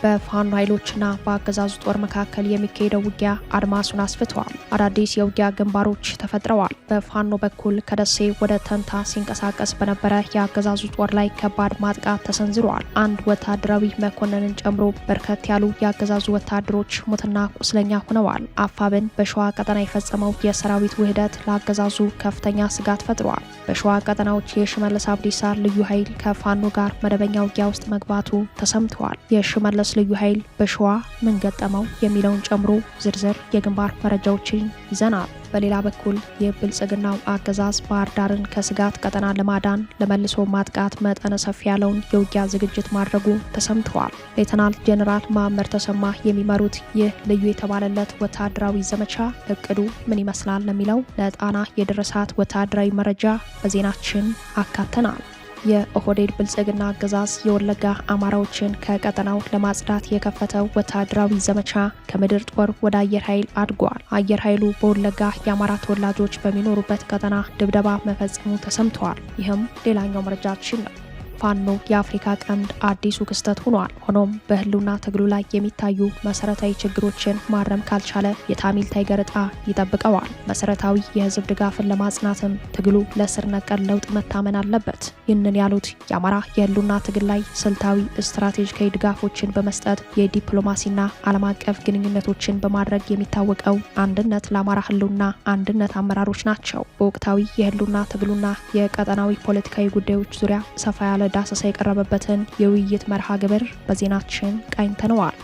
በፋኖ ኃይሎችና በአገዛዙ ጦር መካከል የሚካሄደው ውጊያ አድማሱን አስፍቷል። አዳዲስ የውጊያ ግንባሮች ተፈጥረዋል። በፋኖ በኩል ከደሴ ወደ ተንታ ሲንቀሳቀስ በነበረ የአገዛዙ ጦር ላይ ከባድ ማጥቃት ተሰንዝሯል። አንድ ወታደራዊ መኮንንን ጨምሮ በርከት ያሉ የአገዛዙ ወታደሮች ሙትና ቁስለኛ ሆነዋል። አፋብን በሸዋ ቀጠና የፈጸመው የሰራዊት ውህደት ለአገዛዙ ከፍተኛ ስጋት ፈጥሯል። በሸዋ ቀጠናዎች የሽመልስ አብዲሳ ልዩ ኃይል ከፋኖ ጋር መደበኛ ውጊያ ውስጥ መግባቱ ተሰምተዋል። የሽመልስ ልዩ ኃይል በሸዋ ምን ገጠመው የሚለውን ጨምሮ ዝርዝር የግንባር መረጃዎችን ይዘናል። በሌላ በኩል የብልጽግናው አገዛዝ ባህር ዳርን ከስጋት ቀጠና ለማዳን ለመልሶ ማጥቃት መጠነ ሰፊ ያለውን የውጊያ ዝግጅት ማድረጉ ተሰምተዋል። ሌተናል ጄኔራል መሐመድ ተሰማ የሚመሩት ይህ ልዩ የተባለለት ወታደራዊ ዘመቻ እቅዱ ምን ይመስላል ለሚለው ለጣና የደረሳት ወታደራዊ መረጃ በዜናችን አካተናል። የኦህዴድ ብልጽግና አገዛዝ የወለጋ አማራዎችን ከቀጠናው ለማጽዳት የከፈተው ወታደራዊ ዘመቻ ከምድር ጦር ወደ አየር ኃይል አድጓል። አየር ኃይሉ በወለጋ የአማራ ተወላጆች በሚኖሩበት ቀጠና ድብደባ መፈጸሙ ተሰምተዋል። ይህም ሌላኛው መረጃችን ነው። ፋኖ የአፍሪካ ቀንድ አዲሱ ክስተት ሆኗል። ሆኖም በህልውና ትግሉ ላይ የሚታዩ መሰረታዊ ችግሮችን ማረም ካልቻለ የታሚል ታይገር ዕጣ ይጠብቀዋል። መሰረታዊ የህዝብ ድጋፍን ለማጽናትም ትግሉ ለስር ነቀል ለውጥ መታመን አለበት። ይህንን ያሉት የአማራ የህልውና ትግል ላይ ስልታዊ ስትራቴጂካዊ ድጋፎችን በመስጠት የዲፕሎማሲና ዓለም አቀፍ ግንኙነቶችን በማድረግ የሚታወቀው አንድነት ለአማራ ህልውና አንድነት አመራሮች ናቸው። በወቅታዊ የህልውና ትግሉና የቀጠናዊ ፖለቲካዊ ጉዳዮች ዙሪያ ሰፋ ያለ ዳሰሳ የቀረበበትን የውይይት መርሃ ግብር በዜናችን ቃኝተነዋል።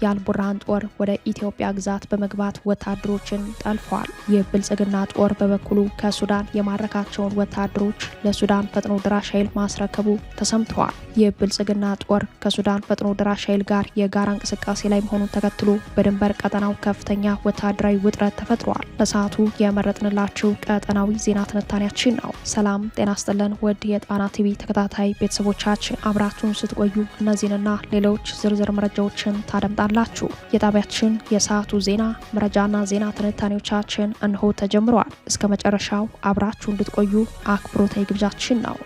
የአልቡርሃን ጦር ወደ ኢትዮጵያ ግዛት በመግባት ወታደሮችን ጠልፏል። የብልጽግና ጦር በበኩሉ ከሱዳን የማረካቸውን ወታደሮች ለሱዳን ፈጥኖ ድራሽ ኃይል ማስረከቡ ተሰምተዋል። የብልጽግና ጦር ከሱዳን ፈጥኖ ድራሽ ኃይል ጋር የጋራ እንቅስቃሴ ላይ መሆኑን ተከትሎ በድንበር ቀጠናው ከፍተኛ ወታደራዊ ውጥረት ተፈጥሯል። ለሰዓቱ የመረጥንላችሁ ቀጠናዊ ዜና ትንታኔያችን ነው። ሰላም ጤና ስጥልን ውድ የጣና ቲቪ ተከታታይ ቤተሰቦቻችን፣ አብራችሁን ስትቆዩ እነዚህንና ሌሎች ዝርዝር መረጃዎችን ታደምጣላችሁ። የጣቢያችን የሰዓቱ ዜና መረጃና ዜና ትንታኔዎቻችን እንሆ ተጀምረዋል። እስከ መጨረሻው አብራችሁ እንድትቆዩ አክብሮታዊ ግብዣችን ነው።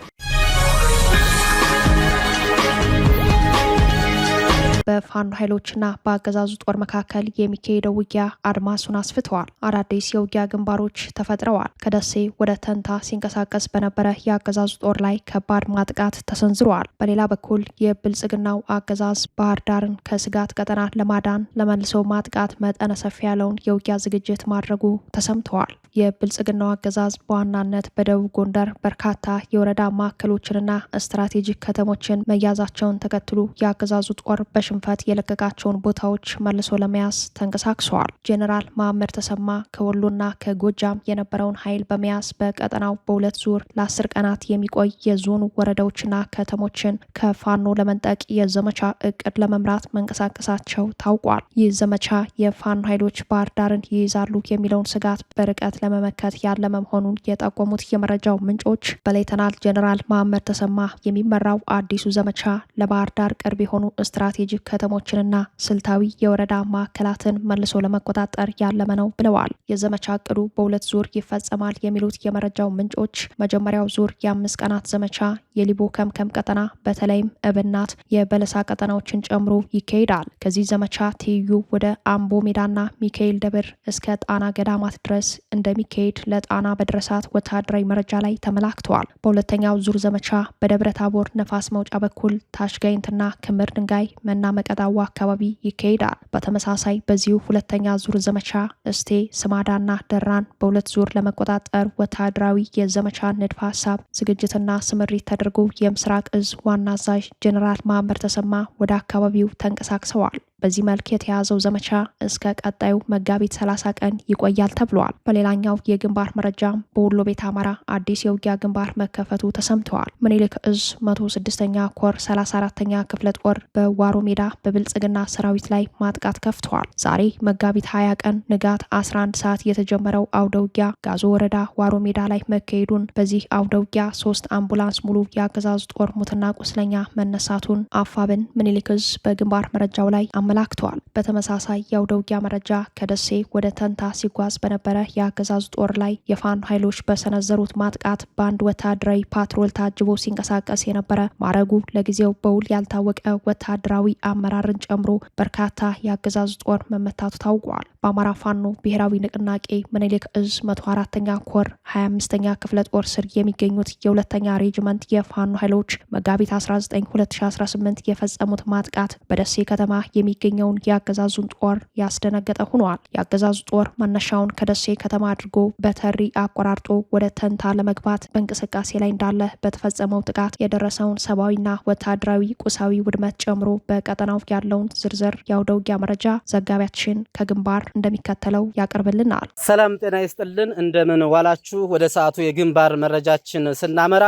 በፋኖ ኃይሎችና በአገዛዙ ጦር መካከል የሚካሄደው ውጊያ አድማሱን አስፍተዋል። አዳዲስ የውጊያ ግንባሮች ተፈጥረዋል። ከደሴ ወደ ተንታ ሲንቀሳቀስ በነበረ የአገዛዙ ጦር ላይ ከባድ ማጥቃት ተሰንዝሯል። በሌላ በኩል የብልጽግናው አገዛዝ ባህር ዳርን ከስጋት ቀጠና ለማዳን ለመልሶ ማጥቃት መጠነ ሰፊ ያለውን የውጊያ ዝግጅት ማድረጉ ተሰምተዋል። የብልጽግናው አገዛዝ በዋናነት በደቡብ ጎንደር በርካታ የወረዳ ማዕከሎችንና ስትራቴጂክ ከተሞችን መያዛቸውን ተከትሎ የአገዛዙ ጦር በሽንፈት የለቀቃቸውን ቦታዎች መልሶ ለመያዝ ተንቀሳቅሰዋል። ጄኔራል መሐመድ ተሰማ ከወሎና ከጎጃም የነበረውን ኃይል በመያዝ በቀጠናው በሁለት ዙር ለ10 ቀናት የሚቆይ የዞኑ ወረዳዎችና ከተሞችን ከፋኖ ለመንጠቅ የዘመቻ እቅድ ለመምራት መንቀሳቀሳቸው ታውቋል። ይህ ዘመቻ የፋኖ ኃይሎች ባህር ዳርን ይይዛሉ የሚለውን ስጋት በርቀት ለመመከት ያለመ መሆኑን የጠቆሙት የመረጃው ምንጮች በሌተናል ጄኔራል መሐመድ ተሰማ የሚመራው አዲሱ ዘመቻ ለባህር ዳር ቅርብ የሆኑ ስትራቴጂክ ከተሞችንና ስልታዊ የወረዳ ማዕከላትን መልሶ ለመቆጣጠር ያለመ ነው ብለዋል። የዘመቻ እቅዱ በሁለት ዙር ይፈጸማል የሚሉት የመረጃው ምንጮች መጀመሪያው ዙር የ5 ቀናት ዘመቻ የሊቦ ከምከም ቀጠና በተለይም እብናት የበለሳ ቀጠናዎችን ጨምሮ ይካሄዳል። ከዚህ ዘመቻ ትይዩ ወደ አምቦ ሜዳና ሚካኤል ደብር እስከ ጣና ገዳማት ድረስ እንደሚካሄድ ለጣና በደረሳት ወታደራዊ መረጃ ላይ ተመላክተዋል። በሁለተኛው ዙር ዘመቻ በደብረ ታቦር ነፋስ መውጫ በኩል ታሽጋይንትና ክምር ድንጋይ መና መቀጣዋ አካባቢ ይካሄዳል። በተመሳሳይ በዚሁ ሁለተኛ ዙር ዘመቻ እስቴ ስማዳና ደራን በሁለት ዙር ለመቆጣጠር ወታደራዊ የዘመቻ ንድፈ ሀሳብ ዝግጅትና ስምሪት ተደርጎ የምስራቅ እዝ ዋና አዛዥ ጄኔራል መሐመድ ተሰማ ወደ አካባቢው ተንቀሳቅሰዋል። በዚህ መልክ የተያዘው ዘመቻ እስከ ቀጣዩ መጋቢት 30 ቀን ይቆያል ተብሏል። በሌላኛው የግንባር መረጃ በወሎ ቤት አማራ አዲስ የውጊያ ግንባር መከፈቱ ተሰምተዋል። ምኒልክ እዝ 106ኛ ኮር 34ኛ ክፍለ ጦር በዋሮ ሜዳ በብልጽግና ሰራዊት ላይ ማጥቃት ከፍተዋል። ዛሬ መጋቢት 20 ቀን ንጋት 11 ሰዓት የተጀመረው አውደ ውጊያ ጋዞ ወረዳ ዋሮ ሜዳ ላይ መካሄዱን፣ በዚህ አውደ ውጊያ 3 አምቡላንስ ሙሉ የአገዛዙ ጦር ሙትና ቁስለኛ መነሳቱን አፋብን ምኒልክ እዝ በግንባር መረጃው ላይ ተመላክቷል። በተመሳሳይ የአውደ ውጊያ መረጃ ከደሴ ወደ ተንታ ሲጓዝ በነበረ የአገዛዙ ጦር ላይ የፋኖ ኃይሎች በሰነዘሩት ማጥቃት በአንድ ወታደራዊ ፓትሮል ታጅቦ ሲንቀሳቀስ የነበረ ማዕረጉ ለጊዜው በውል ያልታወቀ ወታደራዊ አመራርን ጨምሮ በርካታ የአገዛዙ ጦር መመታቱ ታውቋል። በአማራ ፋኖ ብሔራዊ ንቅናቄ ምኒልክ እዝ 104ኛ ኮር 25ኛ ክፍለ ጦር ስር የሚገኙት የሁለተኛ ሬጅመንት የፋኖ ኃይሎች መጋቢት 19 2018 የፈጸሙት ማጥቃት በደሴ ከተማ የሚገኘውን የአገዛዙን ጦር ያስደነገጠ ሆኗል። የአገዛዙ ጦር መነሻውን ከደሴ ከተማ አድርጎ በተሪ አቆራርጦ ወደ ተንታ ለመግባት በእንቅስቃሴ ላይ እንዳለ በተፈጸመው ጥቃት የደረሰውን ሰብአዊና ወታደራዊ ቁሳዊ ውድመት ጨምሮ በቀጠናው ያለውን ዝርዝር የአውደ ውጊያ መረጃ ዘጋቢያችን ከግንባር እንደሚከተለው ያቀርብልናል። ሰላም ጤና ይስጥልን፣ እንደምን ዋላችሁ። ወደ ሰዓቱ የግንባር መረጃችን ስናመራ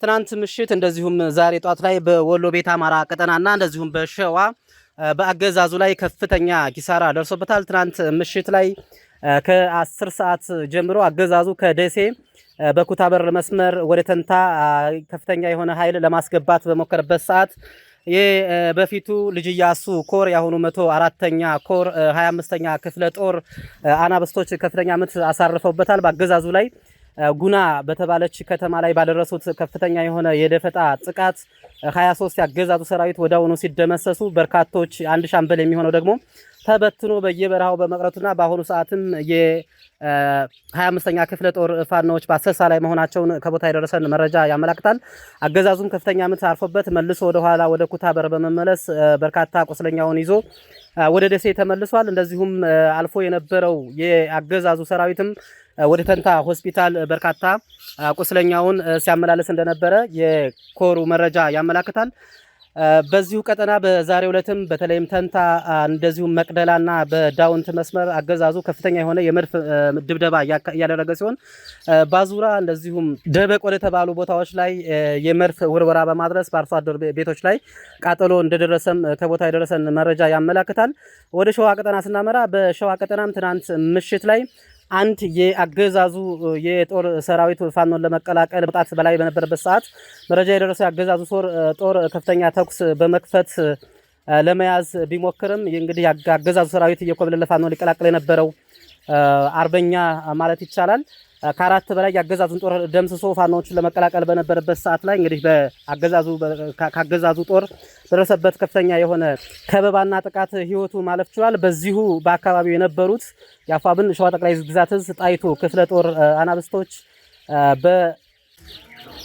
ትናንት ምሽት እንደዚሁም ዛሬ ጧት ላይ በወሎ ቤት አማራ ቀጠናና እንደዚሁም በሸዋ በአገዛዙ ላይ ከፍተኛ ኪሳራ ደርሶበታል። ትናንት ምሽት ላይ ከ10 ሰዓት ጀምሮ አገዛዙ ከደሴ በኩታበር መስመር ወደ ተንታ ከፍተኛ የሆነ ኃይል ለማስገባት በሞከረበት ሰዓት በፊቱ ልጅ ኢያሱ ኮር ያሁኑ 104ኛ ኮር 25ኛ ክፍለ ጦር አናብስቶች ከፍተኛ ምት አሳርፈውበታል። በአገዛዙ ላይ ጉና በተባለች ከተማ ላይ ባደረሱት ከፍተኛ የሆነ የደፈጣ ጥቃት 23 ያገዛዙ ሰራዊት ወዳውኑ ሲደመሰሱ በርካቶች አንድ ሻምበል የሚሆነው ደግሞ ተበትኖ በየበረሃው በመቅረቱና በአሁኑ ሰዓትም የ25ኛ ክፍለ ጦር ፋኖዎች በአሰሳ ላይ መሆናቸውን ከቦታ የደረሰን መረጃ ያመላክታል። አገዛዙም ከፍተኛ ምት አርፎበት መልሶ ወደ ኋላ ወደ ኩታበር በመመለስ በርካታ ቁስለኛውን ይዞ ወደ ደሴ ተመልሷል። እንደዚሁም አልፎ የነበረው የአገዛዙ ሰራዊትም ወደ ተንታ ሆስፒታል በርካታ ቁስለኛውን ሲያመላለስ እንደነበረ የኮሩ መረጃ ያመላክታል። በዚሁ ቀጠና በዛሬው ዕለትም በተለይም ተንታ እንደዚሁም መቅደላና በዳውንት መስመር አገዛዙ ከፍተኛ የሆነ የመድፍ ድብደባ እያደረገ ሲሆን ባዙራ እንደዚሁም ደበቅ ወደ ተባሉ ቦታዎች ላይ የመድፍ ውርወራ በማድረስ በአርሶ አደር ቤቶች ላይ ቃጠሎ እንደደረሰም ከቦታ የደረሰን መረጃ ያመላክታል። ወደ ሸዋ ቀጠና ስናመራ በሸዋ ቀጠናም ትናንት ምሽት ላይ አንድ የአገዛዙ የጦር ሰራዊት ፋኖን ለመቀላቀል መጣት በላይ በነበረበት ሰዓት መረጃ የደረሰው የአገዛዙ ጦር ከፍተኛ ተኩስ በመክፈት ለመያዝ ቢሞክርም እንግዲህ የአገዛዙ ሰራዊት እየኮበለለ ፋኖን ሊቀላቀል የነበረው አርበኛ ማለት ይቻላል ከአራት በላይ የአገዛዙን ጦር ደምስሶ ፋኖዎችን ለመቀላቀል በነበረበት ሰዓት ላይ እንግዲህ ከአገዛዙ ጦር ደረሰበት ከፍተኛ የሆነ ከበባና ጥቃት ህይወቱ ማለፍ ችሏል። በዚሁ በአካባቢው የነበሩት የአፋብን ሸዋ ጠቅላይ ግዛት እዝ ጣይቱ ክፍለ ጦር አናብስቶች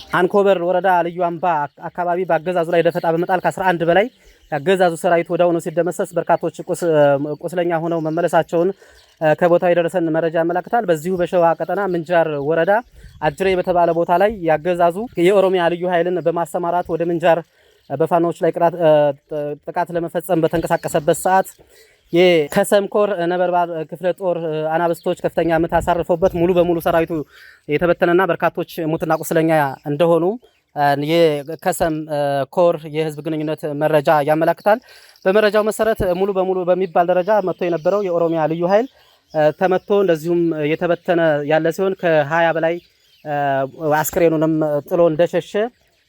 በአንኮበር ወረዳ ልዩ አምባ አካባቢ በአገዛዙ ላይ ደፈጣ በመጣል ከ11 በላይ የአገዛዙ ሰራዊት ወዳውኑ ሲደመሰስ በርካቶች ቁስለኛ ሆነው መመለሳቸውን ከቦታው የደረሰን መረጃ ያመላክታል። በዚሁ በሸዋ ቀጠና ምንጃር ወረዳ አጅሬ በተባለ ቦታ ላይ ያገዛዙ የኦሮሚያ ልዩ ኃይልን በማሰማራት ወደ ምንጃር በፋኖች ላይ ጥቃት ለመፈጸም በተንቀሳቀሰበት ሰዓት የከሰምኮር ነበልባል ክፍለ ጦር አናብስቶች ከፍተኛ ምት አሳርፈውበት ሙሉ በሙሉ ሰራዊቱ የተበተነና በርካቶች ሙትና ቁስለኛ እንደሆኑ የከሰም ኮር የህዝብ ግንኙነት መረጃ ያመላክታል። በመረጃው መሰረት ሙሉ በሙሉ በሚባል ደረጃ መጥቶ የነበረው የኦሮሚያ ልዩ ኃይል ተመቶ እንደዚሁም የተበተነ ያለ ሲሆን ከ20 በላይ አስክሬኑንም ጥሎ እንደሸሸ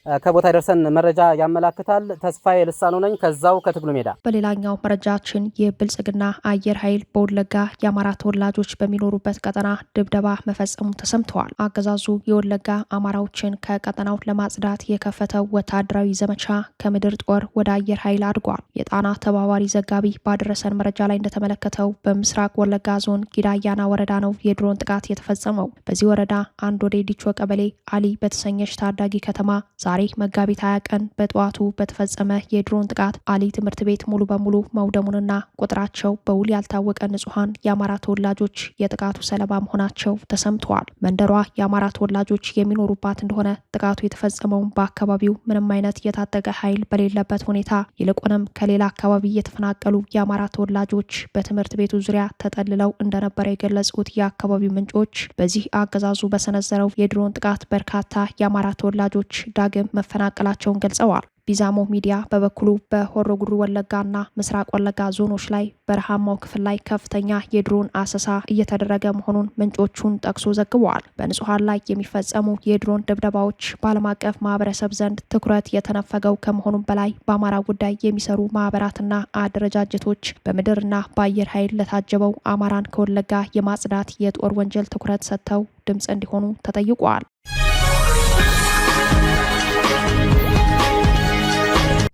ከቦታ ደርሰን መረጃ ያመላክታል። ተስፋዬ ልሳኑ ነኝ ከዛው ከትግሉ ሜዳ። በሌላኛው መረጃችን የብልጽግና አየር ኃይል በወለጋ የአማራ ተወላጆች በሚኖሩበት ቀጠና ድብደባ መፈጸሙ ተሰምተዋል። አገዛዙ የወለጋ አማራዎችን ከቀጠናው ለማጽዳት የከፈተው ወታደራዊ ዘመቻ ከምድር ጦር ወደ አየር ኃይል አድጓል። የጣና ተባባሪ ዘጋቢ ባደረሰን መረጃ ላይ እንደተመለከተው በምስራቅ ወለጋ ዞን ጊዳያና ወረዳ ነው የድሮን ጥቃት የተፈጸመው። በዚህ ወረዳ አንድ ወደ ዲቾ ቀበሌ አሊ በተሰኘች ታዳጊ ከተማ ዛሬ መጋቢት 20 ቀን በጠዋቱ በተፈጸመ የድሮን ጥቃት አሊ ትምህርት ቤት ሙሉ በሙሉ መውደሙንና ቁጥራቸው በውል ያልታወቀ ንጹሃን የአማራ ተወላጆች የጥቃቱ ሰለባ መሆናቸው ተሰምተዋል። መንደሯ የአማራ ተወላጆች የሚኖሩባት እንደሆነ ጥቃቱ የተፈጸመው በአካባቢው ምንም አይነት የታጠቀ ኃይል በሌለበት ሁኔታ ይልቁንም ከሌላ አካባቢ የተፈናቀሉ የአማራ ተወላጆች በትምህርት ቤቱ ዙሪያ ተጠልለው እንደነበረ የገለጹት የአካባቢው ምንጮች በዚህ አገዛዙ በሰነዘረው የድሮን ጥቃት በርካታ የአማራ ተወላጆች ዳግም መፈናቀላቸውን ገልጸዋል። ቢዛሞ ሚዲያ በበኩሉ በሆሮ ጉዱሩ ወለጋና ምስራቅ ወለጋ ዞኖች ላይ በረሃማው ክፍል ላይ ከፍተኛ የድሮን አሰሳ እየተደረገ መሆኑን ምንጮቹን ጠቅሶ ዘግበዋል። በንጹሃን ላይ የሚፈጸሙ የድሮን ድብደባዎች በዓለም አቀፍ ማህበረሰብ ዘንድ ትኩረት የተነፈገው ከመሆኑም በላይ በአማራ ጉዳይ የሚሰሩ ማህበራትና አደረጃጀቶች በምድርና በአየር ኃይል ለታጀበው አማራን ከወለጋ የማጽዳት የጦር ወንጀል ትኩረት ሰጥተው ድምጽ እንዲሆኑ ተጠይቋል።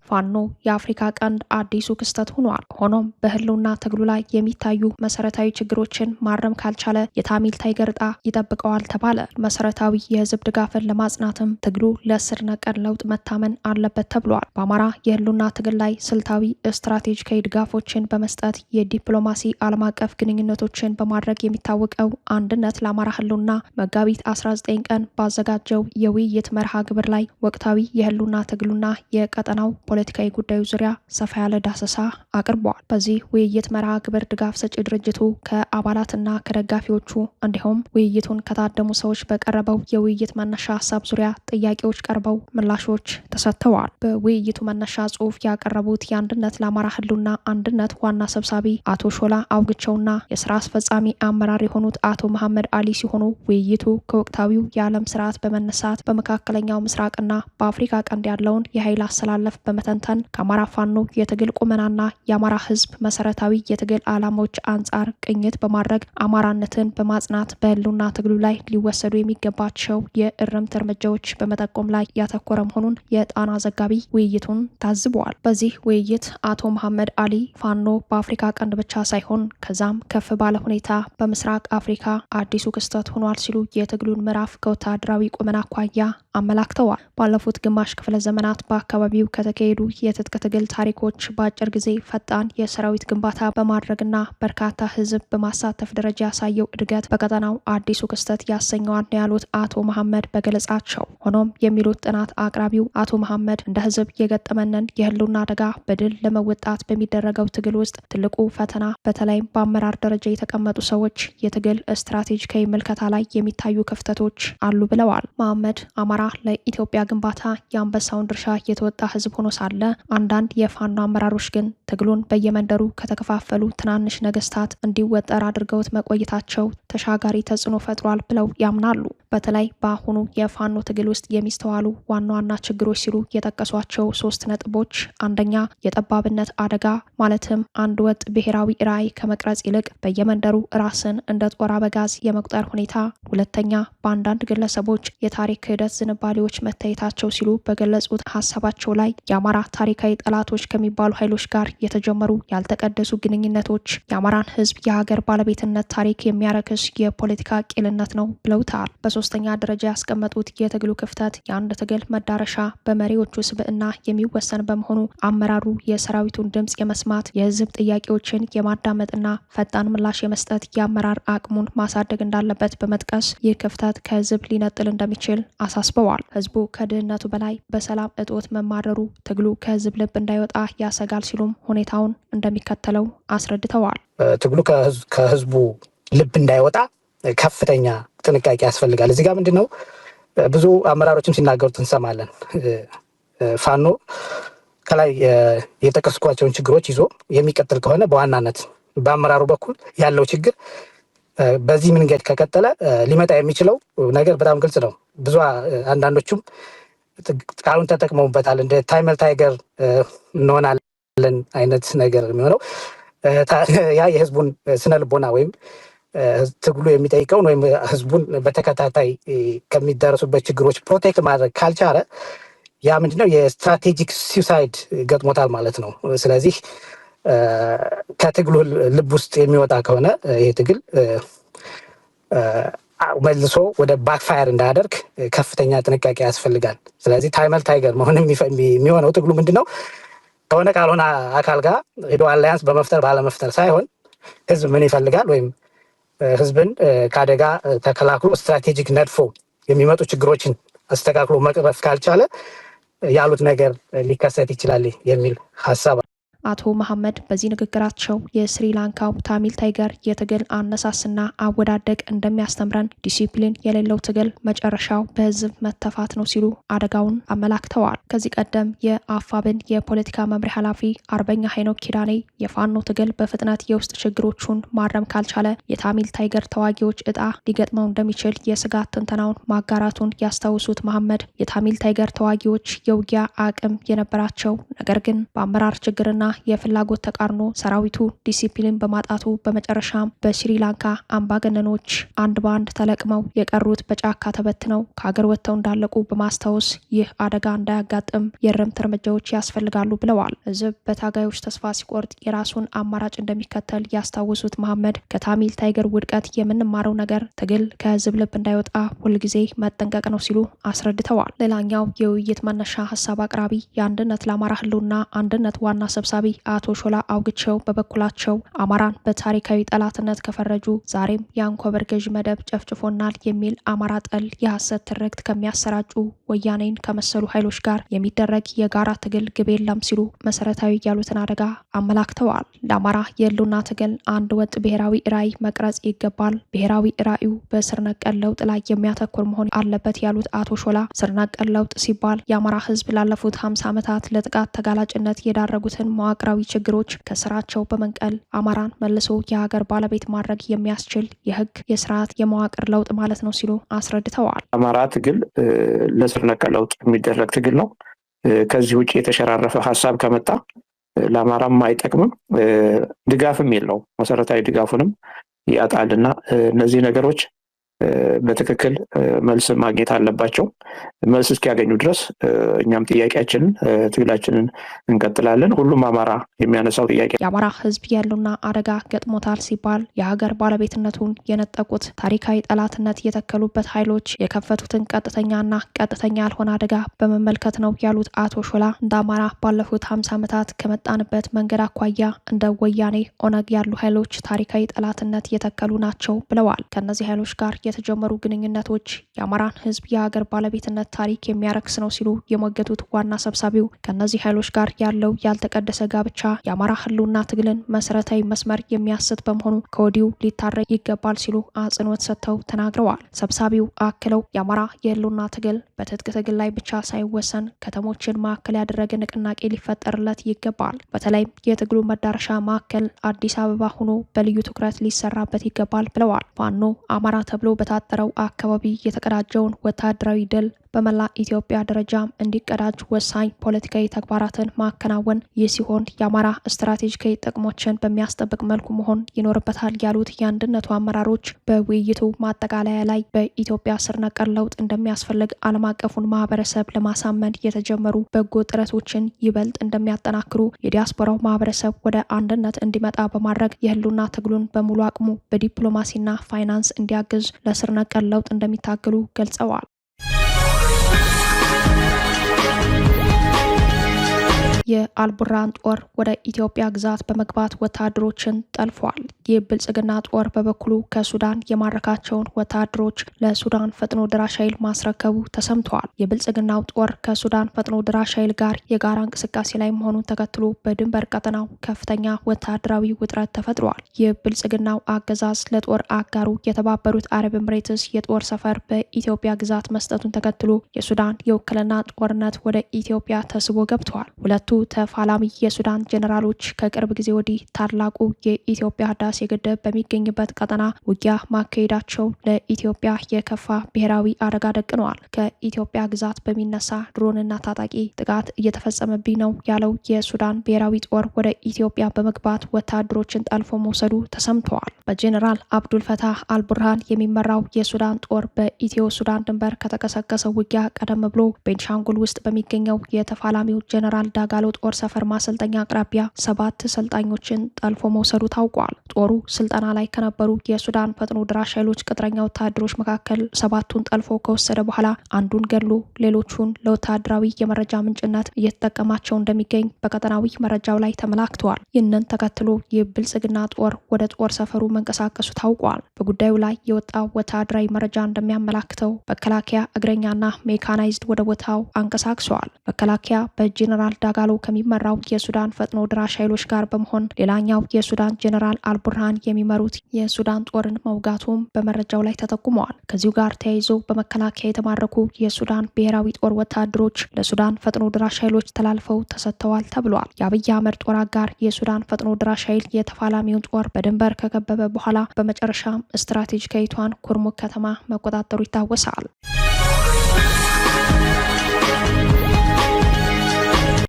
ፋኖ የአፍሪካ ቀንድ አዲሱ ክስተት ሆኗል። ሆኖም በህልውና ትግሉ ላይ የሚታዩ መሰረታዊ ችግሮችን ማረም ካልቻለ የታሚል ታይገር ዕጣ ይጠብቀዋል ተባለ። መሰረታዊ የህዝብ ድጋፍን ለማጽናትም ትግሉ ለስር ነቀል ለውጥ መታመን አለበት ተብሏል። በአማራ የህልውና ትግል ላይ ስልታዊ ስትራቴጂካዊ ድጋፎችን በመስጠት የዲፕሎማሲ ዓለም አቀፍ ግንኙነቶችን በማድረግ የሚታወቀው አንድነት ለአማራ ህልውና መጋቢት 19 ቀን ባዘጋጀው የውይይት መርሃ ግብር ላይ ወቅታዊ የህልውና ትግሉና የቀጠናው ፖለቲካዊ ጉዳዩ ዙሪያ ሰፋ ያለ ዳሰሳ አቅርበዋል። በዚህ ውይይት መርሃ ግብር ድጋፍ ሰጪ ድርጅቱ ከአባላትና ከደጋፊዎቹ እንዲሁም ውይይቱን ከታደሙ ሰዎች በቀረበው የውይይት መነሻ ሀሳብ ዙሪያ ጥያቄዎች ቀርበው ምላሾች ተሰጥተዋል። በውይይቱ መነሻ ጽሑፍ ያቀረቡት የአንድነት ለአማራ ህልውና አንድነት ዋና ሰብሳቢ አቶ ሾላ አውግቸውና የስራ አስፈጻሚ አመራር የሆኑት አቶ መሐመድ አሊ ሲሆኑ ውይይቱ ከወቅታዊው የዓለም ስርዓት በመነሳት በመካከለኛው ምስራቅና በአፍሪካ ቀንድ ያለውን የኃይል አሰላለፍ በመተንተን ከአማራ ፋኖ የትግል ቁመናና የአማራ ህዝብ መሰረታዊ የትግል ዓላማዎች አንጻር ቅኝት በማድረግ አማራነትን በማጽናት በህልውና ትግሉ ላይ ሊወሰዱ የሚገባቸው የእርምት እርምጃዎች በመጠቆም ላይ ያተኮረ መሆኑን የጣና ዘጋቢ ውይይቱን ታዝበዋል። በዚህ ውይይት አቶ መሐመድ አሊ ፋኖ በአፍሪካ ቀንድ ብቻ ሳይሆን ከዛም ከፍ ባለ ሁኔታ በምስራቅ አፍሪካ አዲሱ ክስተት ሆኗል ሲሉ የትግሉን ምዕራፍ ከወታደራዊ ቁመና አኳያ አመላክተዋል። ባለፉት ግማሽ ክፍለ ዘመናት በአካባቢው ከተካሄዱ የትጥቅ ትግል ታሪኮች በአጭር ጊዜ ፈጣን የሰራዊት ግንባታ በማድረግና በርካታ ህዝብ በማሳተፍ ደረጃ ያሳየው እድገት በቀጠናው አዲሱ ክስተት ያሰኘዋል ያሉት አቶ መሐመድ በገለጻቸው። ሆኖም የሚሉት ጥናት አቅራቢው አቶ መሐመድ እንደ ህዝብ የገጠመንን የህልውና አደጋ በድል ለመወጣት በሚደረገው ትግል ውስጥ ትልቁ ፈተና በተለይም በአመራር ደረጃ የተቀመጡ ሰዎች የትግል ስትራቴጂካዊ ምልከታ ላይ የሚታዩ ክፍተቶች አሉ ብለዋል። መሐመድ አማራ ለኢትዮጵያ ግንባታ የአንበሳውን ድርሻ የተወጣ ህዝብ ሆኖ ሳለ አንዳንድ የፋኖ አመራሮች ግን ትግሉን በየመንደሩ ከተከፋፈሉ ትናንሽ ነገስታት እንዲወጠር አድርገውት መቆየታቸው ተሻጋሪ ተጽዕኖ ፈጥሯል ብለው ያምናሉ። በተለይ በአሁኑ የፋኖ ትግል ውስጥ የሚስተዋሉ ዋና ዋና ችግሮች ሲሉ የጠቀሷቸው 3 ነጥቦች፣ አንደኛ የጠባብነት አደጋ ማለትም አንድ ወጥ ብሔራዊ ራዕይ ከመቅረጽ ይልቅ በየመንደሩ ራስን እንደ ጦር አበጋዝ የመቁጠር ሁኔታ፣ ሁለተኛ በአንዳንድ ግለሰቦች የታሪክ ክህደት ዝንባሌዎች መታየታቸው ሲሉ በገለጹት ሀሳባቸው ላይ የአማራ ታሪካዊ ጠላቶች ከሚባሉ ኃይሎች ጋር የተጀመሩ ያልተቀደሱ ግንኙነቶች የአማራን ህዝብ የሀገር ባለቤትነት ታሪክ የሚያረክስ የፖለቲካ ቂልነት ነው ብለውታል። በሶስተኛ ደረጃ ያስቀመጡት የትግሉ ክፍተት የአንድ ትግል መዳረሻ በመሪዎቹ ስብዕና የሚወሰን በመሆኑ አመራሩ የሰራዊቱን ድምጽ የመስማት የህዝብ ጥያቄዎችን የማዳመጥና ፈጣን ምላሽ የመስጠት የአመራር አቅሙን ማሳደግ እንዳለበት በመጥቀስ ይህ ክፍተት ከህዝብ ሊነጥል እንደሚችል አሳስበዋል። ህዝቡ ከድህነቱ በላይ በሰላም እጦት መማረሩ ትግሉ ከህዝብ ልብ እንዳይወጣ ያሰጋል ሲሉም ሁኔታውን እንደሚከተለው አስረድተዋል። ትግሉ ከህዝቡ ልብ እንዳይወጣ ከፍተኛ ጥንቃቄ ያስፈልጋል። እዚህ ጋር ምንድነው ብዙ አመራሮችም ሲናገሩት እንሰማለን። ፋኖ ከላይ የጠቀስኳቸውን ችግሮች ይዞ የሚቀጥል ከሆነ በዋናነት በአመራሩ በኩል ያለው ችግር በዚህ መንገድ ከቀጠለ ሊመጣ የሚችለው ነገር በጣም ግልጽ ነው። ብዙ አንዳንዶቹም ቃሉን ተጠቅመውበታል። እንደ ታይመል ታይገር እንሆናለን አይነት ነገር የሚሆነው ያ የህዝቡን ስነ ልቦና ወይም ትግሉ የሚጠይቀውን ወይም ህዝቡን በተከታታይ ከሚደረሱበት ችግሮች ፕሮቴክት ማድረግ ካልቻለ ያ ምንድነው የስትራቴጂክ ሱሳይድ ገጥሞታል ማለት ነው። ስለዚህ ከትግሉ ልብ ውስጥ የሚወጣ ከሆነ ይህ ትግል መልሶ ወደ ባክፋየር እንዳያደርግ ከፍተኛ ጥንቃቄ ያስፈልጋል። ስለዚህ ታይመል ታይገር መሆን የሚሆነው ትግሉ ምንድነው ከሆነ ካልሆነ አካል ጋር ሄዶ አላያንስ በመፍጠር ባለመፍጠር ሳይሆን ህዝብ ምን ይፈልጋል ወይም ህዝብን ከአደጋ ተከላክሎ ስትራቴጂክ ነድፎ የሚመጡ ችግሮችን አስተካክሎ መቅረፍ ካልቻለ ያሉት ነገር ሊከሰት ይችላል የሚል ሀሳብ አቶ መሐመድ በዚህ ንግግራቸው የስሪላንካው ታሚል ታይገር የትግል አነሳስና አወዳደቅ እንደሚያስተምረን ዲሲፕሊን የሌለው ትግል መጨረሻው በህዝብ መተፋት ነው ሲሉ አደጋውን አመላክተዋል። ከዚህ ቀደም የአፋብን የፖለቲካ መምሪያ ኃላፊ አርበኛ ሄኖክ ኪዳኔ የፋኖ ትግል በፍጥነት የውስጥ ችግሮቹን ማረም ካልቻለ የታሚል ታይገር ተዋጊዎች እጣ ሊገጥመው እንደሚችል የስጋት ትንተናውን ማጋራቱን ያስታውሱት መሐመድ የታሚል ታይገር ተዋጊዎች የውጊያ አቅም የነበራቸው ነገር ግን በአመራር ችግርና የፍላጎት ተቃርኖ ሰራዊቱ ዲሲፕሊን በማጣቱ በመጨረሻም በስሪላንካ አምባገነኖች አንድ በአንድ ተለቅመው የቀሩት በጫካ ተበትነው ከሀገር ወጥተው እንዳለቁ በማስታወስ ይህ አደጋ እንዳያጋጥም የእርምት እርምጃዎች ያስፈልጋሉ ብለዋል። ህዝብ በታጋዮች ተስፋ ሲቆርጥ የራሱን አማራጭ እንደሚከተል ያስታወሱት መሐመድ ከታሚል ታይገር ውድቀት የምንማረው ነገር ትግል ከህዝብ ልብ እንዳይወጣ ሁልጊዜ መጠንቀቅ ነው ሲሉ አስረድተዋል። ሌላኛው የውይይት መነሻ ሀሳብ አቅራቢ የአንድነት ለአማራ ህልውና አንድነት ዋና ሰብሳቢ አቶ ሾላ አውግቸው በበኩላቸው አማራን በታሪካዊ ጠላትነት ከፈረጁ ዛሬም የአንኮበር ገዥ መደብ ጨፍጭፎናል የሚል አማራ ጠል የሐሰት ትርክት ከሚያሰራጩ ወያኔን ከመሰሉ ኃይሎች ጋር የሚደረግ የጋራ ትግል ግብ የለም ሲሉ መሰረታዊ ያሉትን አደጋ አመላክተዋል። ለአማራ የህልውና ትግል አንድ ወጥ ብሔራዊ ራዕይ መቅረጽ ይገባል። ብሔራዊ ራዕዩ በስር ነቀል ለውጥ ላይ የሚያተኩር መሆን አለበት ያሉት አቶ ሾላ ስር ነቀል ለውጥ ሲባል የአማራ ህዝብ ላለፉት 50 ዓመታት ለጥቃት ተጋላጭነት የዳረጉትን መዋቅራዊ ችግሮች ከስራቸው በመንቀል አማራን መልሶ የሀገር ባለቤት ማድረግ የሚያስችል የህግ፣ የስርዓት፣ የመዋቅር ለውጥ ማለት ነው ሲሉ አስረድተዋል። አማራ ትግል ለስር ነቀል ለውጥ የሚደረግ ትግል ነው። ከዚህ ውጭ የተሸራረፈ ሀሳብ ከመጣ ለአማራም አይጠቅምም፣ ድጋፍም የለው፣ መሰረታዊ ድጋፉንም ያጣልና እነዚህ ነገሮች በትክክል መልስ ማግኘት አለባቸው። መልስ እስኪያገኙ ድረስ እኛም ጥያቄያችንን ትግላችንን እንቀጥላለን። ሁሉም አማራ የሚያነሳው ጥያቄ የአማራ ህዝብ ያለውና አደጋ ገጥሞታል ሲባል የሀገር ባለቤትነቱን የነጠቁት ታሪካዊ ጠላትነት የተከሉበት ኃይሎች የከፈቱትን ቀጥተኛና ቀጥተኛ ያልሆነ አደጋ በመመልከት ነው ያሉት አቶ ሾላ እንደ አማራ ባለፉት 50 ዓመታት ከመጣንበት መንገድ አኳያ እንደ ወያኔ፣ ኦነግ ያሉ ኃይሎች ታሪካዊ ጠላትነት የተከሉ ናቸው ብለዋል። ከነዚህ ኃይሎች ጋር የተጀመሩ ግንኙነቶች የአማራን ህዝብ የሀገር ባለቤትነት ታሪክ የሚያረክስ ነው ሲሉ የሞገቱት ዋና ሰብሳቢው ከነዚህ ኃይሎች ጋር ያለው ያልተቀደሰ ጋብቻ የአማራ ህልውና ትግልን መሰረታዊ መስመር የሚያስት በመሆኑ ከወዲሁ ሊታረቅ ይገባል ሲሉ አጽንኦት ሰጥተው ተናግረዋል። ሰብሳቢው አክለው የአማራ የህልውና ትግል በትጥቅ ትግል ላይ ብቻ ሳይወሰን ከተሞችን ማዕከል ያደረገ ንቅናቄ ሊፈጠርለት ይገባል። በተለይም የትግሉ መዳረሻ ማዕከል አዲስ አበባ ሆኖ በልዩ ትኩረት ሊሰራበት ይገባል ብለዋል። ፋኖ አማራ ተብሎ በታጠረው አካባቢ የተቀዳጀውን ወታደራዊ ድል በመላ ኢትዮጵያ ደረጃም እንዲቀዳጅ ወሳኝ ፖለቲካዊ ተግባራትን ማከናወን ይህ ሲሆን የአማራ ስትራቴጂካዊ ጥቅሞችን በሚያስጠብቅ መልኩ መሆን ይኖርበታል ያሉት የአንድነቱ አመራሮች በውይይቱ ማጠቃለያ ላይ በኢትዮጵያ ስር ነቀል ለውጥ እንደሚያስፈልግ ዓለም አቀፉን ማህበረሰብ ለማሳመን የተጀመሩ በጎ ጥረቶችን ይበልጥ እንደሚያጠናክሩ የዲያስፖራው ማህበረሰብ ወደ አንድነት እንዲመጣ በማድረግ የህልውና ትግሉን በሙሉ አቅሙ በዲፕሎማሲና ፋይናንስ እንዲያግዝ ለስር ነቀል ለውጥ እንደሚታገሉ ገልጸዋል። የአልቡራን ጦር ወደ ኢትዮጵያ ግዛት በመግባት ወታደሮችን ጠልፏል። የብልጽግና ጦር በበኩሉ ከሱዳን የማረካቸውን ወታደሮች ለሱዳን ፈጥኖ ድራሽ ኃይል ማስረከቡ ተሰምተዋል። የብልጽግናው ጦር ከሱዳን ፈጥኖ ድራሽ ኃይል ጋር የጋራ እንቅስቃሴ ላይ መሆኑን ተከትሎ በድንበር ቀጠናው ከፍተኛ ወታደራዊ ውጥረት ተፈጥሯል። የብልጽግናው አገዛዝ ለጦር አጋሩ የተባበሩት አረብ ኤምሬትስ የጦር ሰፈር በኢትዮጵያ ግዛት መስጠቱን ተከትሎ የሱዳን የውክልና ጦርነት ወደ ኢትዮጵያ ተስቦ ገብተዋል። ሁለቱ ተፋላሚ የሱዳን ጀነራሎች ከቅርብ ጊዜ ወዲህ ታላቁ የኢትዮጵያ ህዳሴ ግድብ በሚገኝበት ቀጠና ውጊያ ማካሄዳቸው ለኢትዮጵያ የከፋ ብሔራዊ አደጋ ደቅነዋል። ከኢትዮጵያ ግዛት በሚነሳ ድሮንና ታጣቂ ጥቃት እየተፈጸመብኝ ነው ያለው የሱዳን ብሔራዊ ጦር ወደ ኢትዮጵያ በመግባት ወታደሮችን ጠልፎ መውሰዱ ተሰምተዋል። በጀነራል አብዱል ፈታህ አልቡርሃን የሚመራው የሱዳን ጦር በኢትዮ ሱዳን ድንበር ከተቀሰቀሰው ውጊያ ቀደም ብሎ ቤንሻንጉል ውስጥ በሚገኘው የተፋላሚው ጀነራል ዳጋሎ ጦር ሰፈር ማሰልጠኛ አቅራቢያ 7 ሰልጣኞችን ጠልፎ መውሰዱ ታውቋል። ጦሩ ስልጠና ላይ ከነበሩ የሱዳን ፈጥኖ ድራሽ ኃይሎች ቅጥረኛ ወታደሮች መካከል 7ቱን ጠልፎ ከወሰደ በኋላ አንዱን ገድሎ ሌሎቹን ለወታደራዊ የመረጃ ምንጭነት እየተጠቀማቸው እንደሚገኝ በቀጠናዊ መረጃው ላይ ተመላክተዋል። ይህንን ተከትሎ የብልጽግና ጦር ወደ ጦር ሰፈሩ መንቀሳቀሱ ታውቋል። በጉዳዩ ላይ የወጣው ወታደራዊ መረጃ እንደሚያመላክተው መከላከያ እግረኛና ሜካናይዝድ ወደ ቦታው አንቀሳቅሰዋል። መከላከያ በጄኔራል ዳጋሎ ከሚመራው የሱዳን ፈጥኖ ድራሽ ኃይሎች ጋር በመሆን ሌላኛው የሱዳን ጀነራል አልቡርሃን የሚመሩት የሱዳን ጦርን መውጋቱም በመረጃው ላይ ተጠቁመዋል። ከዚሁ ጋር ተያይዞ በመከላከያ የተማረኩ የሱዳን ብሔራዊ ጦር ወታደሮች ለሱዳን ፈጥኖ ድራሽ ኃይሎች ተላልፈው ተሰጥተዋል ተብሏል። የአብይ አህመድ ጦር አጋር የሱዳን ፈጥኖ ድራሽ ኃይል የተፋላሚውን ጦር በድንበር ከከበበ በኋላ በመጨረሻም ስትራቴጂካዊቷን ኩርሙክ ከተማ መቆጣጠሩ ይታወሳል።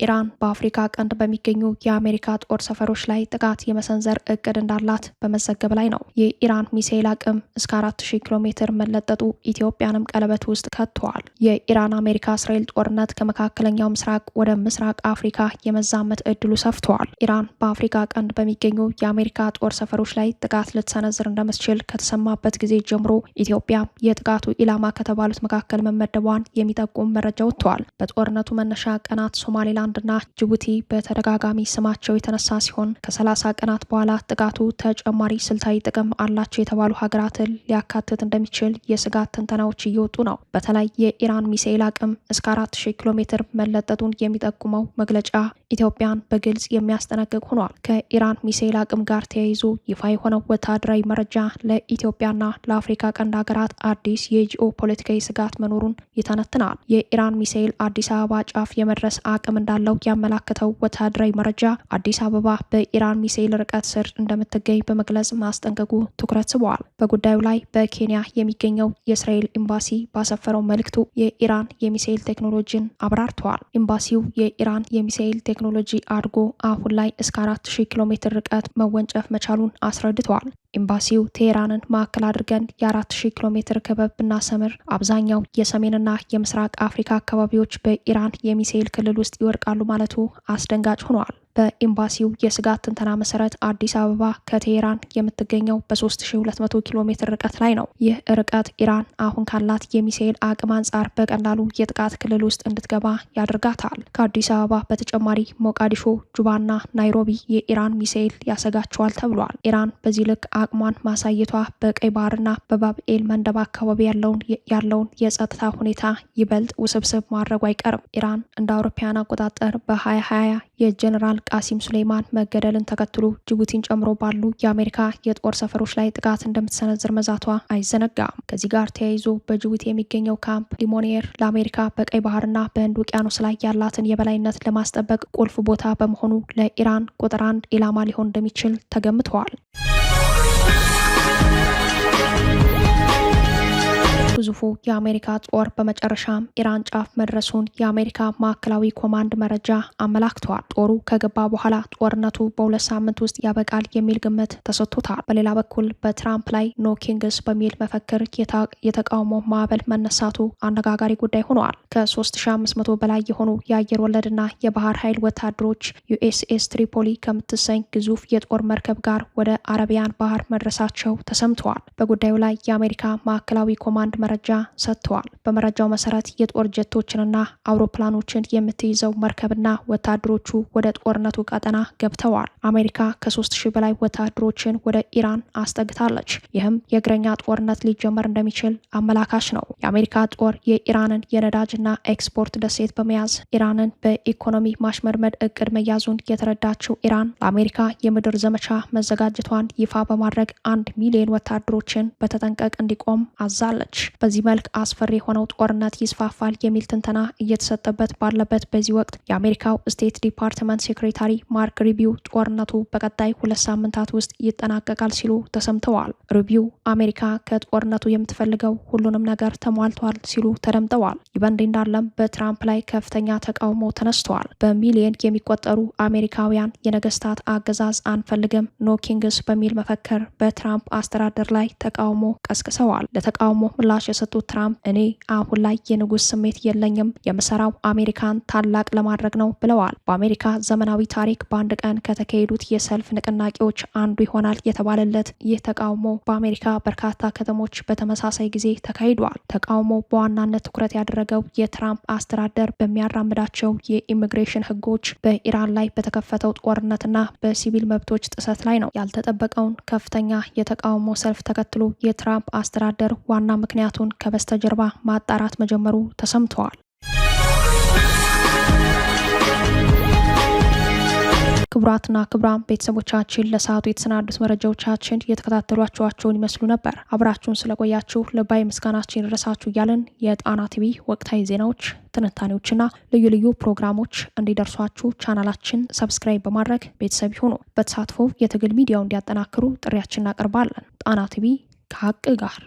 ኢራን በአፍሪካ ቀንድ በሚገኙ የአሜሪካ ጦር ሰፈሮች ላይ ጥቃት የመሰንዘር እቅድ እንዳላት በመዘገብ ላይ ነው። የኢራን ሚሳኤል አቅም እስከ 4000 ኪሎ ሜትር መለጠጡ ኢትዮጵያንም ቀለበት ውስጥ ከተዋል። የኢራን አሜሪካ እስራኤል ጦርነት ከመካከለኛው ምስራቅ ወደ ምስራቅ አፍሪካ የመዛመት እድሉ ሰፍተዋል። ኢራን በአፍሪካ ቀንድ በሚገኙ የአሜሪካ ጦር ሰፈሮች ላይ ጥቃት ልትሰነዝር እንደምትችል ከተሰማበት ጊዜ ጀምሮ ኢትዮጵያ የጥቃቱ ኢላማ ከተባሉት መካከል መመደቧን የሚጠቁም መረጃ ወጥተዋል። በጦርነቱ መነሻ ቀናት ሶማሌላንድ ና ጅቡቲ በተደጋጋሚ ስማቸው የተነሳ ሲሆን ከ30 ቀናት በኋላ ጥቃቱ ተጨማሪ ስልታዊ ጥቅም አላቸው የተባሉ ሀገራትን ሊያካትት እንደሚችል የስጋት ትንተናዎች እየወጡ ነው። በተለይ የኢራን ሚሳኤል አቅም እስከ 4000 ኪሎ ሜትር መለጠጡን የሚጠቁመው መግለጫ ኢትዮጵያን በግልጽ የሚያስጠነቅቅ ሆኗል። ከኢራን ሚሳኤል አቅም ጋር ተያይዞ ይፋ የሆነው ወታደራዊ መረጃ ለኢትዮጵያና ለአፍሪካ ቀንድ ሀገራት አዲስ የጂኦ ፖለቲካዊ ስጋት መኖሩን ይተነትናል። የኢራን ሚሳኤል አዲስ አበባ ጫፍ የመድረስ አቅም እንዳለው ያመላከተው ወታደራዊ መረጃ አዲስ አበባ በኢራን ሚሳኤል ርቀት ስር እንደምትገኝ በመግለጽ ማስጠንቀቁ ትኩረት ስበዋል። በጉዳዩ ላይ በኬንያ የሚገኘው የእስራኤል ኤምባሲ ባሰፈረው መልእክቱ የኢራን የሚሳኤል ቴክኖሎጂን አብራርተዋል። ኤምባሲው የኢራን የሚሳኤል ቴክኖሎጂ አድጎ አሁን ላይ እስከ 4000 ኪሎ ሜትር ርቀት መወንጨፍ መቻሉን አስረድተዋል። ኤምባሲው ቴህራንን ማዕከል አድርገን የ4000 ኪሎ ሜትር ክበብ ብናሰምር አብዛኛው የሰሜንና የምስራቅ አፍሪካ አካባቢዎች በኢራን የሚሳኤል ክልል ውስጥ ይወድቃሉ ማለቱ አስደንጋጭ ሆኗል። በኤምባሲው የስጋት ትንተና መሰረት አዲስ አበባ ከቴህራን የምትገኘው በ3200 ኪሎ ሜትር ርቀት ላይ ነው። ይህ ርቀት ኢራን አሁን ካላት የሚሳኤል አቅም አንጻር በቀላሉ የጥቃት ክልል ውስጥ እንድትገባ ያደርጋታል። ከአዲስ አበባ በተጨማሪ ሞቃዲሾ፣ ጁባና ናይሮቢ የኢራን ሚሳኤል ያሰጋቸዋል ተብሏል። ኢራን በዚህ ልክ አቅሟን ማሳየቷ በቀይ ባህርና በባብኤል መንደብ አካባቢ ያለውን የጸጥታ ሁኔታ ይበልጥ ውስብስብ ማድረጉ አይቀርም። ኢራን እንደ አውሮፓውያን አቆጣጠር በ2020 የጀነራል ቃሲም ሱሌይማን መገደልን ተከትሎ ጅቡቲን ጨምሮ ባሉ የአሜሪካ የጦር ሰፈሮች ላይ ጥቃት እንደምትሰነዝር መዛቷ አይዘነጋም። ከዚህ ጋር ተያይዞ በጅቡቲ የሚገኘው ካምፕ ሊሞኒየር ለአሜሪካ በቀይ ባህርና በህንድ ውቅያኖስ ላይ ያላትን የበላይነት ለማስጠበቅ ቁልፍ ቦታ በመሆኑ ለኢራን ቁጥር 1 ኢላማ ሊሆን እንደሚችል ተገምተዋል። ግዙፉ የአሜሪካ ጦር በመጨረሻም ኢራን ጫፍ መድረሱን የአሜሪካ ማዕከላዊ ኮማንድ መረጃ አመላክተዋል። ጦሩ ከገባ በኋላ ጦርነቱ በ2 ሳምንት ውስጥ ያበቃል የሚል ግምት ተሰጥቶታል። በሌላ በኩል በትራምፕ ላይ ኖ ኪንግስ በሚል መፈክር የተቃውሞ ማዕበል መነሳቱ አነጋጋሪ ጉዳይ ሆነዋል። ከ3500 በላይ የሆኑ የአየር ወለድና የባህር ኃይል ወታደሮች ዩኤስኤስ ትሪፖሊ ከምትሰኝ ግዙፍ የጦር መርከብ ጋር ወደ አረቢያን ባህር መድረሳቸው ተሰምተዋል። በጉዳዩ ላይ የአሜሪካ ማዕከላዊ ኮማንድ መረጃ ሰጥተዋል። በመረጃው መሰረት የጦር ጀቶችንና አውሮፕላኖችን የምትይዘው መርከብና ወታደሮቹ ወደ ጦርነቱ ቀጠና ገብተዋል። አሜሪካ ከ3000 በላይ ወታደሮችን ወደ ኢራን አስጠግታለች። ይህም የእግረኛ ጦርነት ሊጀመር እንደሚችል አመላካች ነው። የአሜሪካ ጦር የኢራንን የነዳጅና ኤክስፖርት ደሴት በመያዝ ኢራንን በኢኮኖሚ ማሽመድመድ እቅድ መያዙን የተረዳችው ኢራን ለአሜሪካ የምድር ዘመቻ መዘጋጀቷን ይፋ በማድረግ 1 ሚሊዮን ወታደሮችን በተጠንቀቅ እንዲቆም አዛለች። በዚህ መልክ አስፈሪ የሆነው ጦርነት ይስፋፋል የሚል ትንተና እየተሰጠበት ባለበት በዚህ ወቅት የአሜሪካው ስቴት ዲፓርትመንት ሴክሬታሪ ማርክ ሩቢዮ ጦርነቱ በቀጣይ 2 ሳምንታት ውስጥ ይጠናቀቃል ሲሉ ተሰምተዋል። ሩቢዮ አሜሪካ ከጦርነቱ የምትፈልገው ሁሉንም ነገር ተሟልቷል ሲሉ ተደምጠዋል። ይህ በእንዲህ እንዳለም በትራምፕ ላይ ከፍተኛ ተቃውሞ ተነስተዋል። በሚሊዮን የሚቆጠሩ አሜሪካውያን የነገስታት አገዛዝ አንፈልግም ኖ ኪንግስ በሚል መፈክር በትራምፕ አስተዳደር ላይ ተቃውሞ ቀስቅሰዋል። ለተቃውሞ ምላሽ የሰጡት ትራምፕ እኔ አሁን ላይ የንጉስ ስሜት የለኝም፣ የምሰራው አሜሪካን ታላቅ ለማድረግ ነው ብለዋል። በአሜሪካ ዘመናዊ ታሪክ በአንድ ቀን ከተካሄዱት የሰልፍ ንቅናቄዎች አንዱ ይሆናል የተባለለት ይህ ተቃውሞ በአሜሪካ በርካታ ከተሞች በተመሳሳይ ጊዜ ተካሂዷል። ተቃውሞ በዋናነት ትኩረት ያደረገው የትራምፕ አስተዳደር በሚያራምዳቸው የኢሚግሬሽን ህጎች፣ በኢራን ላይ በተከፈተው ጦርነትና በሲቪል መብቶች ጥሰት ላይ ነው። ያልተጠበቀውን ከፍተኛ የተቃውሞ ሰልፍ ተከትሎ የትራምፕ አስተዳደር ዋና ምክንያቱን ከበስተጀርባ ማጣራት መጀመሩ ተሰምተዋል። ክቡራትና ክቡራን ቤተሰቦቻችን ለሰዓቱ የተሰናዱት መረጃዎቻችን የተከታተሏቸውን ይመስሉ ነበር። አብራችሁን ስለቆያችሁ ልባዊ ምስጋናችን ይድረሳችሁ እያለን የጣና ቲቪ ወቅታዊ ዜናዎች፣ ትንታኔዎችና ልዩ ልዩ ፕሮግራሞች እንዲደርሷችሁ ቻናላችን ሰብስክራይብ በማድረግ ቤተሰብ ይሁኑ። በተሳትፎ የትግል ሚዲያው እንዲያጠናክሩ ጥሪያችን እናቀርባለን። ጣና ቲቪ ከሀቅ ጋር